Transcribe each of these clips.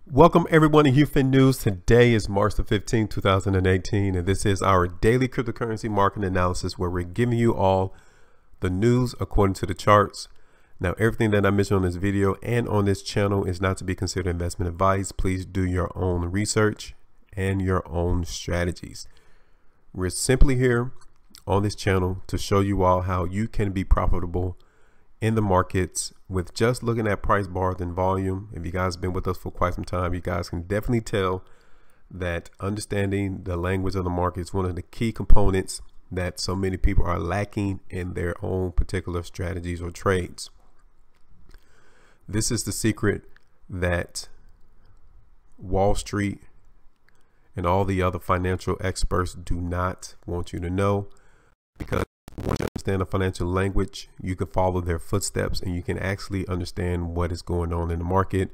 Welcome everyone to HueFin News. Today is March the 15th, 2018, and this is our daily cryptocurrency market analysis where we're giving you all the news according to the charts. Now, everything that I mentioned on this video and on this channel is not to be considered investment advice. Please do your own research and your own strategies. We're simply here on this channel to show you all how you can be profitable in the markets with just looking at price bars and volume. If you guys have been with us for quite some time, you guys can definitely tell that understanding the language of the market is one of the key components that so many people are lacking in their own particular strategies or trades. This is the secret that Wall Street and all the other financial experts do not want you to know, because once you understand the financial language, you can follow their footsteps and you can actually understand what is going on in the market.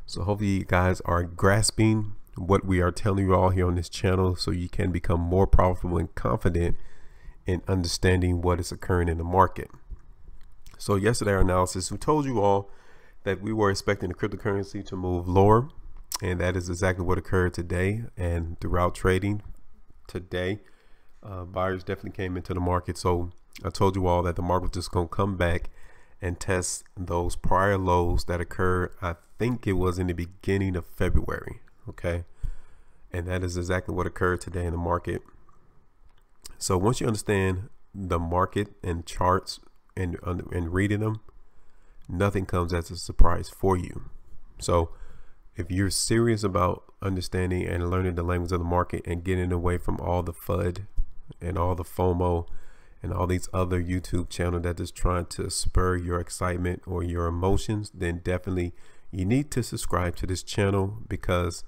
So hopefully you guys are grasping what we are telling you all here on this channel so you can become more profitable and confident in understanding what is occurring in the market. So yesterday, our analysis, we told you all that we were expecting the cryptocurrency to move lower, and that is exactly what occurred today. And throughout trading today, buyers definitely came into the market. So I told you all that the market was just going to come back and test those prior lows that occurred. I think it was in the beginning of February. Okay. And that is exactly what occurred today in the market. So once you understand the market and charts and reading them, nothing comes as a surprise for you. So if you're serious about understanding and learning the language of the market and getting away from all the FUD and all the FOMO and all these other YouTube channels that is trying to spur your excitement or your emotions, then definitely you need to subscribe to this channel, because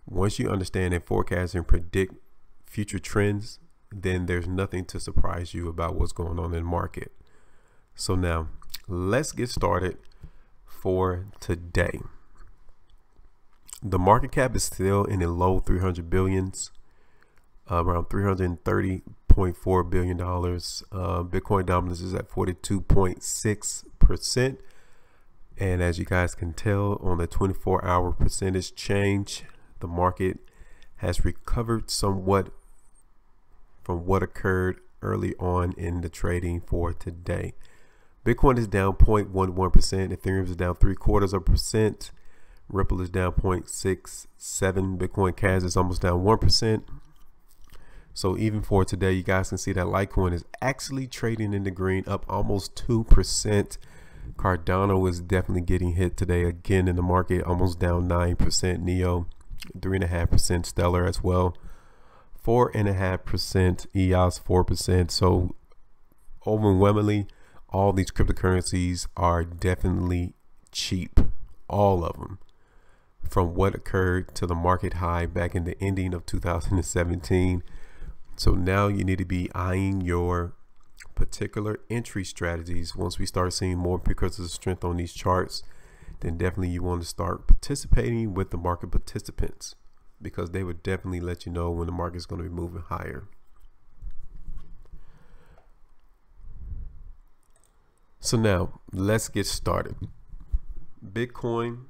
once you understand and forecast and predict future trends, then there's nothing to surprise you about what's going on in the market. So now let's get started for today. The market cap is still in the low 300 billions. Around $330.4 billion. Bitcoin dominance is at 42.6%. And as you guys can tell on the 24-hour percentage change, the market has recovered somewhat from what occurred early on in the trading for today. Bitcoin is down 0.11%. Ethereum is down 0.75%. Ripple is down 0.67%. Bitcoin Cash is almost down 1%. So even for today, you guys can see that Litecoin is actually trading in the green, up almost 2%. Cardano is definitely getting hit today again in the market, almost down 9%. Neo 3.5%. Stellar as well 4.5%. EOS 4%. So overwhelmingly, all these cryptocurrencies are definitely cheap, all of them, from what occurred to the market high back in the ending of 2017. So now you need to be eyeing your particular entry strategies. Once we start seeing more because of the strength on these charts, then definitely you want to start participating with the market participants, because they would definitely let you know when the market is going to be moving higher. So now let's get started. Bitcoin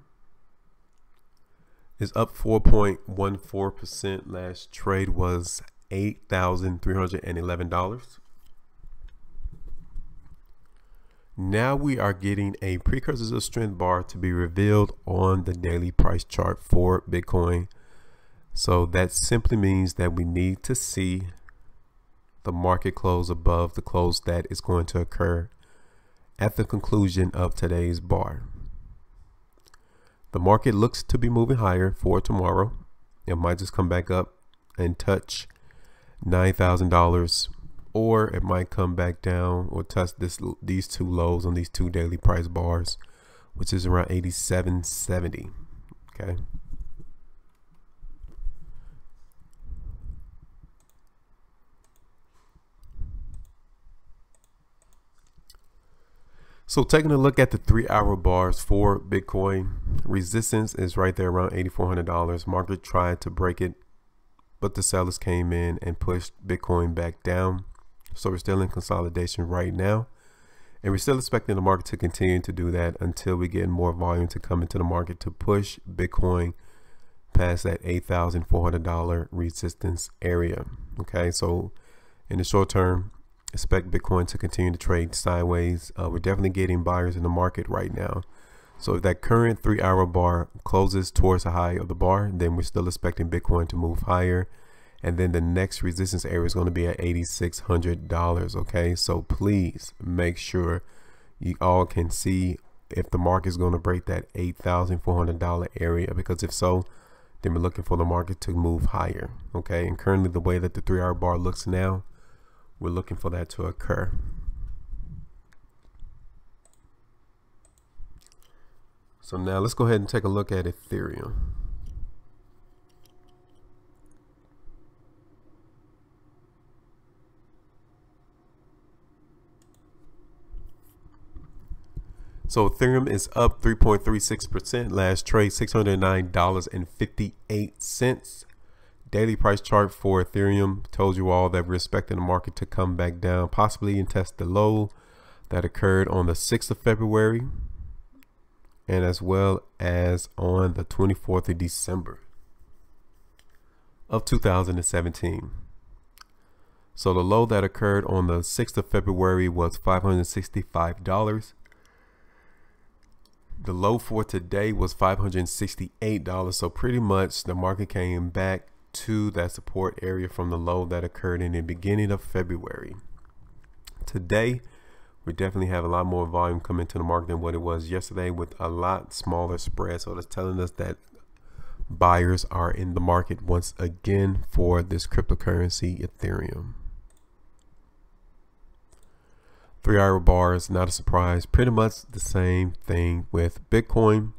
is up 4.14%. Last trade was $8,311. Now we are getting a precursors of strength bar to be revealed on the daily price chart for Bitcoin. So that simply means that we need to see the market close above the close that is going to occur at the conclusion of today's bar. The market looks to be moving higher for tomorrow. It might just come back up and touch $9,000, or it might come back down or touch these two lows on these two daily price bars, which is around 87.70. Okay. So taking a look at the 3-hour bars for Bitcoin, resistance is right there around $8,400. Market tried to break it, but the sellers came in and pushed Bitcoin back down. So we're still in consolidation right now, and we're still expecting the market to continue to do that until we get more volume to come into the market to push Bitcoin past that $8,400 resistance area. Okay, so in the short term, expect Bitcoin to continue to trade sideways. We're definitely getting buyers in the market right now. So if that current 3-hour bar closes towards the high of the bar, then we're still expecting Bitcoin to move higher. And then the next resistance area is going to be at $8,600. Okay, so please make sure you all can see if the market is going to break that $8,400 area, because if so, then we're looking for the market to move higher. Okay, and currently the way that the 3-hour bar looks now, we're looking for that to occur. So now let's go ahead and take a look at Ethereum. So Ethereum is up 3.36%. Last trade $609.58. Daily price chart for Ethereum told you all that we're expecting the market to come back down, possibly and test the low that occurred on the 6th of February, and as well as on the 24th of December of 2017. So the low that occurred on the 6th of February was $565. The low for today was $568. So pretty much the market came back to that support area from the low that occurred in the beginning of February. Today, we definitely have a lot more volume coming to the market than what it was yesterday, with a lot smaller spread. So that's telling us that buyers are in the market once again for this cryptocurrency, Ethereum. 3-hour bars, not a surprise. Pretty much the same thing with Bitcoin.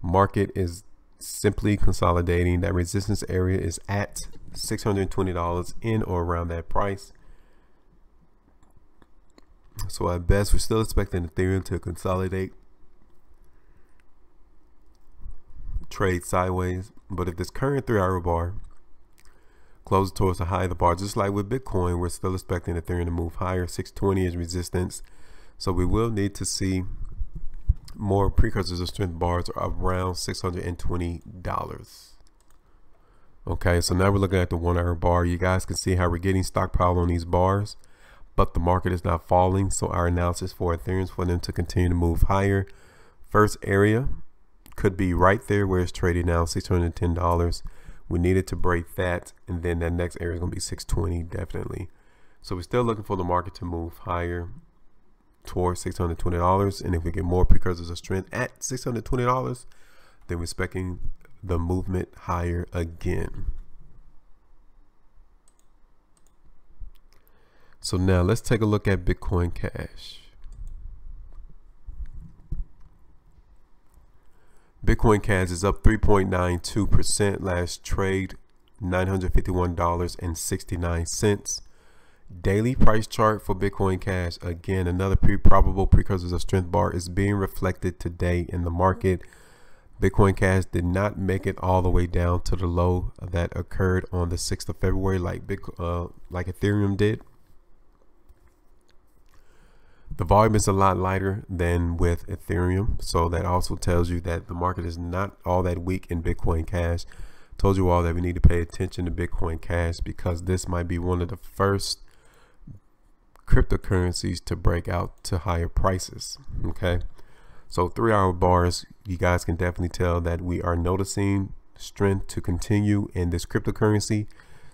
Market is simply consolidating. That resistance area is at $620 in or around that price. So at best, we're still expecting Ethereum to consolidate, trade sideways. But if this current 3-hour bar closes towards the high of the bar, just like with Bitcoin, we're still expecting Ethereum to move higher. 620 is resistance. So we will need to see more precursors of strength bars around $620. Okay, so now we're looking at the 1-hour bar. You guys can see how we're getting stockpile on these bars, but the market is not falling. So our analysis for Ethereum is for them to continue to move higher. First area could be right there where it's trading now, $610. We needed to break that, and then that next area is going to be 620 definitely. So we're still looking for the market to move higher towards $620, and if we get more precursors of strength at $620, then we're expecting the movement higher again. So now let's take a look at Bitcoin Cash. Bitcoin Cash is up 3.92%. Last trade $951.69. Daily price chart for Bitcoin Cash. Again, another probable precursors of strength bar is being reflected today in the market. Bitcoin Cash did not make it all the way down to the low that occurred on the 6th of February like Ethereum did. The volume is a lot lighter than with Ethereum, so that also tells you that the market is not all that weak in Bitcoin Cash. Told you all that we need to pay attention to Bitcoin Cash because this might be one of the first cryptocurrencies to break out to higher prices. Okay, so 3-hour bars, you guys can definitely tell that we are noticing strength to continue in this cryptocurrency.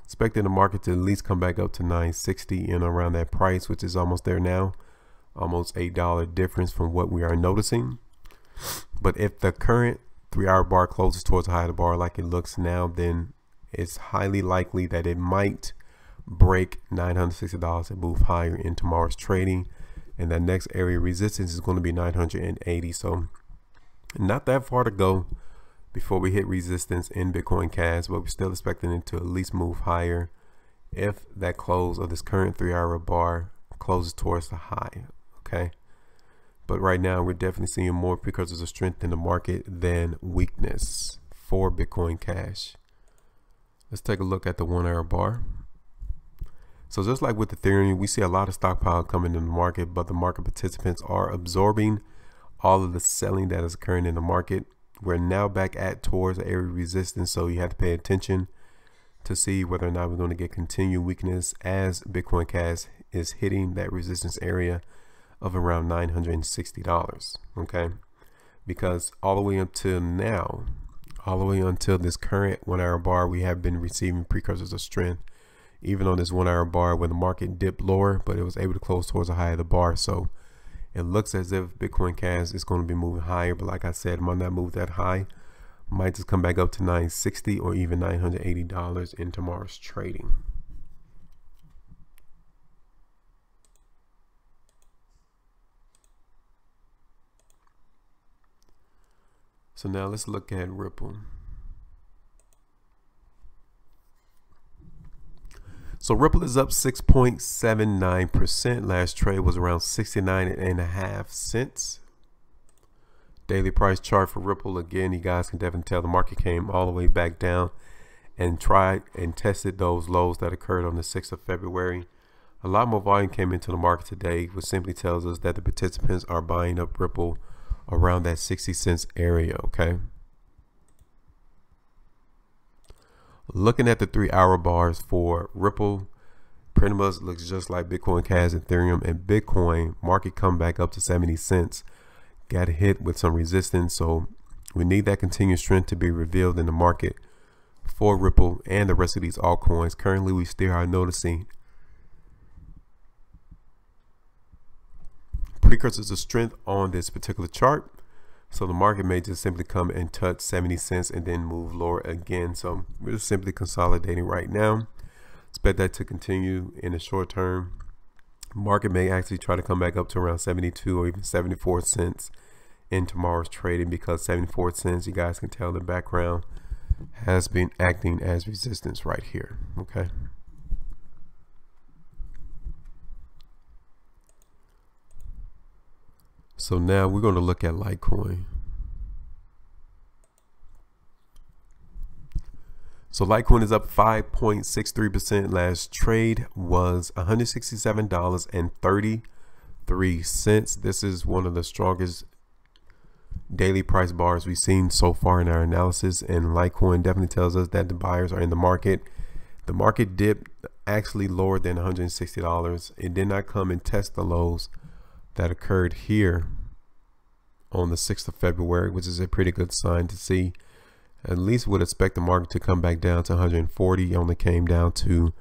Expecting the market to at least come back up to 960 and around that price, which is almost there now. Almost $8 difference from what we are noticing. But if the current 3-hour bar closes towards the high of the bar like it looks now, then it's highly likely that it might break $960 and move higher in tomorrow's trading. And that next area of resistance is going to be 980. So not that far to go before we hit resistance in Bitcoin Cash, but we're still expecting it to at least move higher if that close of this current 3-hour bar closes towards the high. Okay, but right now we're definitely seeing more precursors of strength in the market than weakness for Bitcoin Cash. Let's take a look at the 1-hour bar. So just like with Ethereum, we see a lot of stockpile coming in the market, but the market participants are absorbing all of the selling that is occurring in the market. we're now back at towards the area of resistance, so you have to pay attention to see whether or not we're going to get continued weakness as Bitcoin Cash is hitting that resistance area of around $960. Okay, because all the way until now, all the way until this current 1 hour bar, we have been receiving precursors of strength, even on this 1 hour bar when the market dipped lower, but it was able to close towards the high of the bar. So it looks as if Bitcoin Cash is going to be moving higher, but like I said, might not move that high. Might just come back up to $960 or even $980 in tomorrow's trading. So now let's look at Ripple. So Ripple is up 6.79%. Last trade was around 69.5 cents. Daily price chart for Ripple. Again, you guys can definitely tell the market came all the way back down and tried and tested those lows that occurred on the 6th of February. A lot more volume came into the market today, which simply tells us that the participants are buying up Ripple around that 60 cents area. Okay. Looking at the 3 hour bars for Ripple, pretty much looks just like Bitcoin Cash, Ethereum, and Bitcoin. Market come back up to 70 cents. Got hit with some resistance, so we need that continued strength to be revealed in the market for Ripple and the rest of these altcoins. Currently, we still are noticing precursors of strength on this particular chart. So the market may just simply come and touch 70 cents and then move lower again. So we're just simply consolidating right now. Expect that to continue in the short term. Market may actually try to come back up to around 72 or even 74 cents in tomorrow's trading, because 74 cents, you guys can tell in the background, has been acting as resistance right here. Okay. So now we're going to look at Litecoin. So Litecoin is up 5.63%. Last trade was $167.33. This is one of the strongest daily price bars we've seen so far in our analysis, and Litecoin definitely tells us that the buyers are in the market. The market dipped actually lower than $160. It did not come and test the lows that occurred here on the 6th of February, which is a pretty good sign to see. At least would expect the market to come back down to 140. Only came down to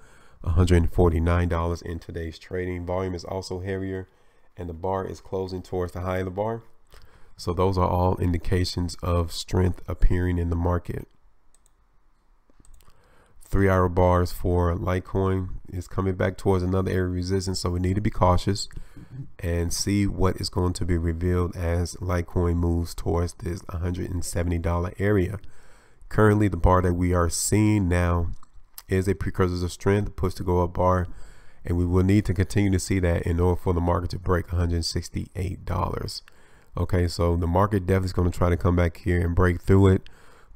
$149 in today's trading. Volume is also heavier, and the bar is closing towards the high of the bar. So those are all indications of strength appearing in the market. 3 hour bars for Litecoin is coming back towards another area of resistance, so we need to be cautious and see what is going to be revealed as Litecoin moves towards this $170 area. Currently, the bar that we are seeing now is a precursor of strength, push to go up bar, and we will need to continue to see that in order for the market to break $168. Okay, so the market definitely is going to try to come back here and break through it.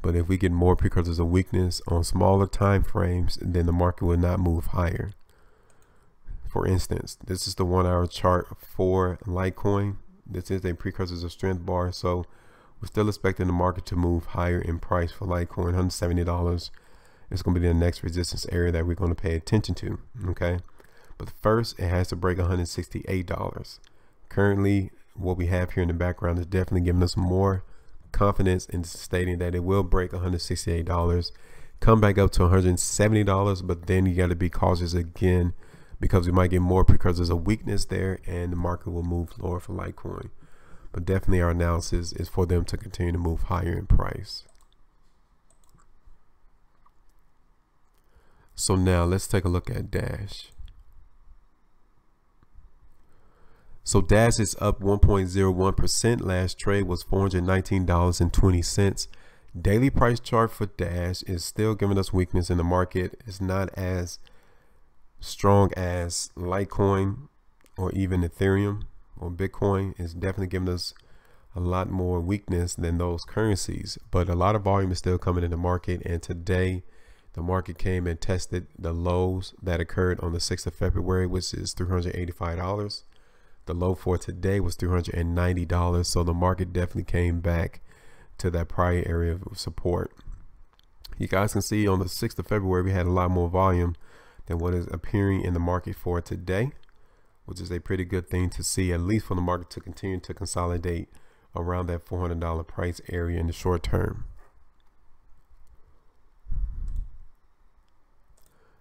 But if we get more precursors of weakness on smaller time frames, then the market will not move higher. For instance, this is the 1 hour chart for Litecoin. This is a precursors of strength bar. So we're still expecting the market to move higher in price for Litecoin. $170 is going to be the next resistance area that we're going to pay attention to. Okay, but first it has to break $168. Currently, what we have here in the background is definitely giving us more confidence in stating that it will break $168, come back up to $170, but then you got to be cautious again, because we might get more precursors of weakness there and the market will move lower for Litecoin. But definitely our analysis is for them to continue to move higher in price. So now let's take a look at Dash. So Dash is up 1.01%. Last trade was $419.20. Daily price chart for Dash is still giving us weakness in the market. It's not as strong as Litecoin or even Ethereum or Bitcoin. It's definitely giving us a lot more weakness than those currencies, but a lot of volume is still coming in the market. And today the market came and tested the lows that occurred on the 6th of February, which is $385. The low for today was $390. So the market definitely came back to that prior area of support. You guys can see on the 6th of February, we had a lot more volume than what is appearing in the market for today, which is a pretty good thing to see, at least for the market to continue to consolidate around that $400 price area in the short term.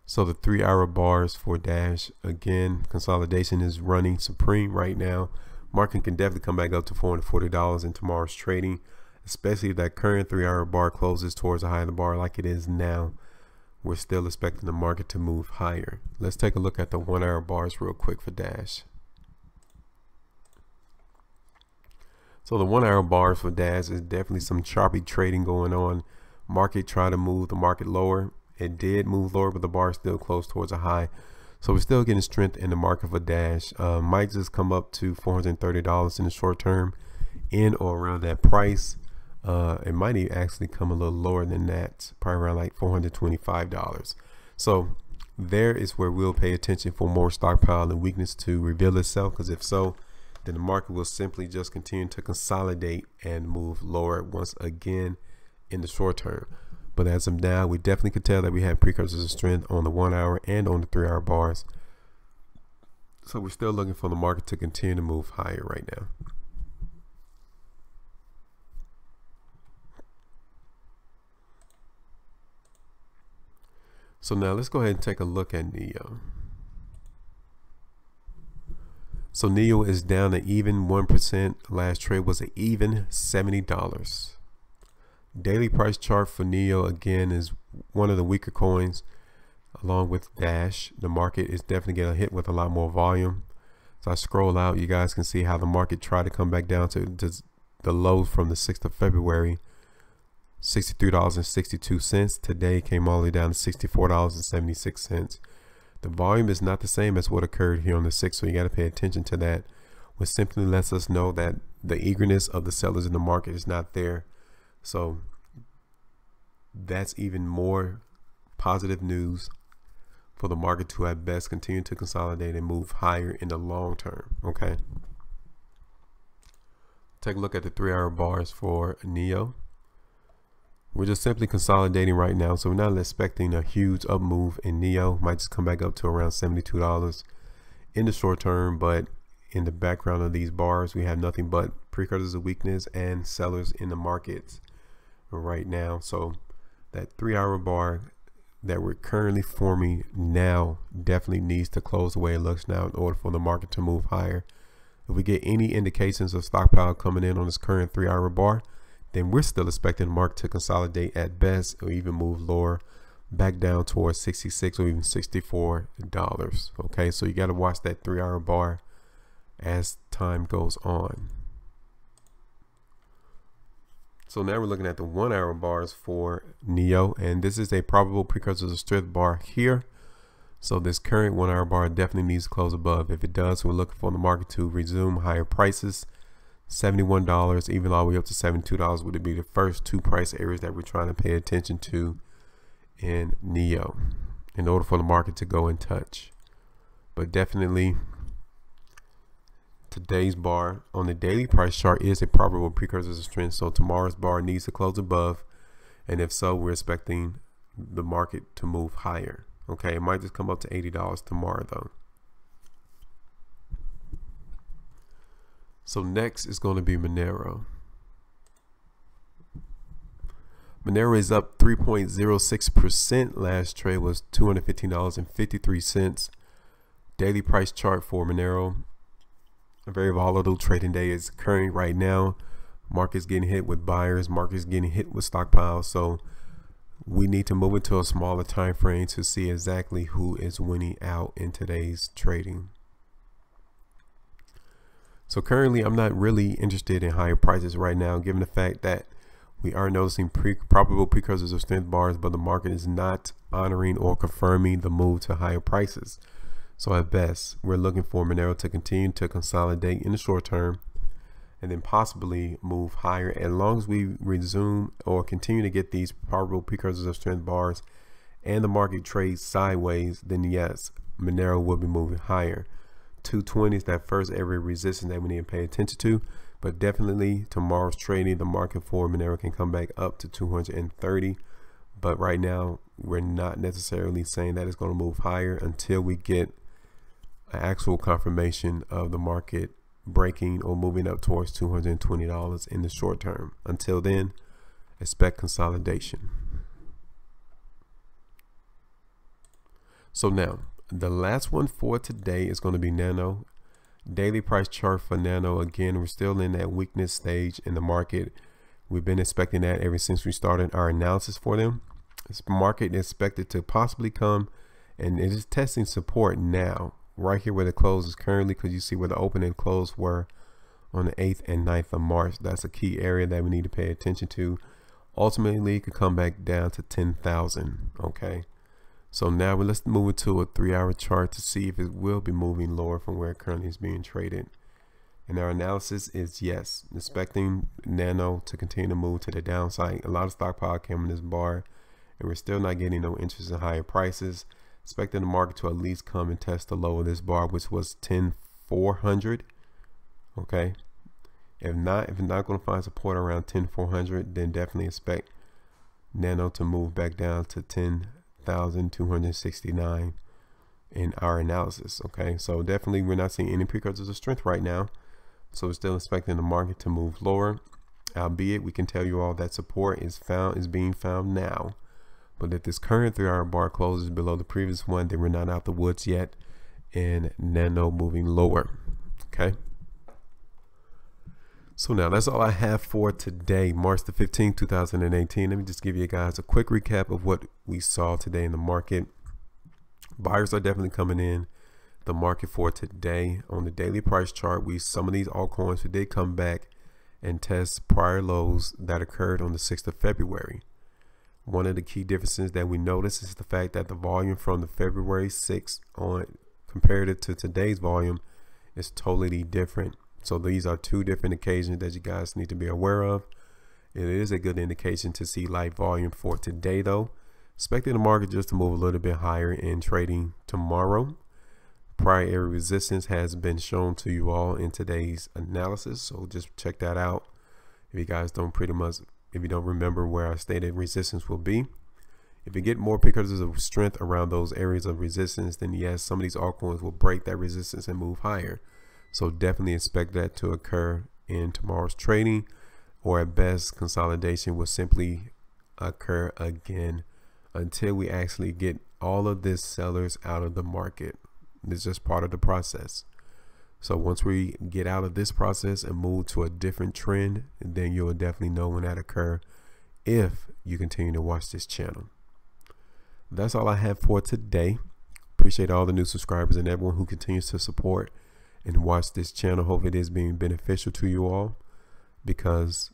So the 3-hour bars for Dash, again, consolidation is running supreme right now. Market can definitely come back up to $440 in tomorrow's trading, especially if that current 3-hour bar closes towards the high of the bar like it is now. We're still expecting the market to move higher. Let's take a look at the 1-hour bars real quick for Dash. So the 1-hour bars for Dash is definitely some choppy trading going on. Market trying to move the market lower. It did move lower, but the bar is still close towards a high. So we're still getting strength in the market for Dash. Might just come up to $430 in the short term, in or around that price. It might even actually come a little lower than that, probably around like $425. So there is where we'll pay attention for more stockpile and weakness to reveal itself, because if so, then the market will simply just continue to consolidate and move lower once again in the short term. But as of now, we definitely could tell that we have precursors of strength on the 1-hour and on the 3-hour bars. So we're still looking for the market to continue to move higher right now. So now let's go ahead and take a look at NEO. So NEO is down to even 1%. Last trade was an even $70. Daily price chart for NEO again is one of the weaker coins, along with Dash. The market is definitely getting hit with a lot more volume. So I scroll out, you guys can see how the market tried to come back down to the lows from the 6th of February, $63.62. Today came all the way down to $64.76. The volume is not the same as what occurred here on the 6th, so you got to pay attention to that, which simply lets us know that the eagerness of the sellers in the market is not there. So that's even more positive news for the market to at best continue to consolidate and move higher in the long term. Okay. Take a look at the 3-hour bars for NEO. We're just simply consolidating right now, so we're not expecting a huge up move in NEO. Might just come back up to around $72 in the short term, but in the background of these bars, we have nothing but precursors of weakness and sellers in the markets right now. So that 3-hour bar that we're currently forming now definitely needs to close the way it looks now in order for the market to move higher. If we get any indications of stockpile coming in on this current 3-hour bar, then we're still expecting the market to consolidate at best, or even move lower back down towards $66 or even $64. Okay, so you got to watch that 3-hour bar as time goes on. So now we're looking at the 1-hour bars for NEO, and this is a probable precursors of strength bar here. So this current 1-hour bar definitely needs to close above. If it does, we're looking for the market to resume higher prices. $71, even all the way up to $72 would be the first two price areas that we're trying to pay attention to in NEO in order for the market to go in touch. But definitely today's bar on the daily price chart is a probable precursor of strength, so tomorrow's bar needs to close above, and if so, we're expecting the market to move higher. Okay, it might just come up to $80 tomorrow though. So next is going to be Monero. Monero is up 3.06%. Last trade was $215.53. Daily price chart for Monero. A very volatile trading day is occurring right now. Market's getting hit with buyers. Market's getting hit with stockpiles. So we need to move into a smaller time frame to see exactly who is winning out in today's trading. So currently, I'm not really interested in higher prices right now, given the fact that we are noticing probable precursors of strength bars, but the market is not honoring or confirming the move to higher prices. So at best, we're looking for Monero to continue to consolidate in the short term and then possibly move higher. As long as we resume or continue to get these probable precursors of strength bars and the market trades sideways, then yes, Monero will be moving higher. 220 is that first area resistance that we need to pay attention to, But definitely tomorrow's trading, the market for Monero can come back up to 230. But right now, we're not necessarily saying that it's going to move higher until we get an actual confirmation of the market breaking or moving up towards $220 in the short term. Until then, expect consolidation. So now, the last one for today is going to be NANO. Daily price chart for NANO. Again, we're still in that weakness stage in the market. We've been expecting that ever since we started our analysis for them. This market is expected to possibly come, and it is testing support now, right here where the close is currently, because you see where the open and close were on the 8th and 9th of March. That's a key area that we need to pay attention to. Ultimately, it could come back down to 10,000. Okay. So now let's move it to a 3-hour chart to see if it will be moving lower from where it currently is being traded. And our analysis is yes, expecting NANO to continue to move to the downside. A lot of stockpile came in this bar, and we're still not getting no interest in higher prices. Expecting the market to at least come and test the low of this bar, which was 10,400. Okay. If it's not going to find support around 10,400, then definitely expect NANO to move back down to 10,269 in our analysis. Okay, so definitely we're not seeing any precursors of strength right now, so we're still expecting the market to move lower, albeit we can tell you all that support is being found now. But if this current 3-hour bar closes below the previous one, then we're not out the woods yet, and NANO moving lower. Okay, so now that's all I have for today, March the 15th, 2018. Let me just give you guys a quick recap of what we saw today in the market. Buyers are definitely coming in the market for today. On the daily price chart, some of these altcoins did come back and test prior lows that occurred on the 6th of February. One of the key differences that we notice is the fact that the volume from the February 6th on compared to today's volume is totally different. So these are two different occasions that you guys need to be aware of. It is a good indication to see light volume for today though. Expecting the market just to move a little bit higher in trading tomorrow. Prior area resistance has been shown to you all in today's analysis, so just check that out. If you guys don't if you don't remember where our stated resistance will be. If you get more precursors of strength around those areas of resistance, then yes, some of these altcoins will break that resistance and move higher. So definitely expect that to occur in tomorrow's trading, or at best consolidation will simply occur again until we actually get all of this sellers out of the market. It's just part of the process. So once we get out of this process and move to a different trend, then you'll definitely know when that occur if you continue to watch this channel. That's all I have for today. Appreciate all the new subscribers and everyone who continues to support and watch this channel. Hope it is being beneficial to you all, because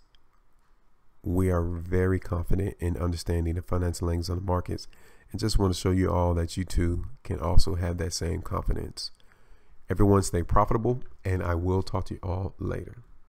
we are very confident in understanding the financial angles on the markets, and just want to show you all that you too can also have that same confidence. Everyone stay profitable, and I will talk to you all later.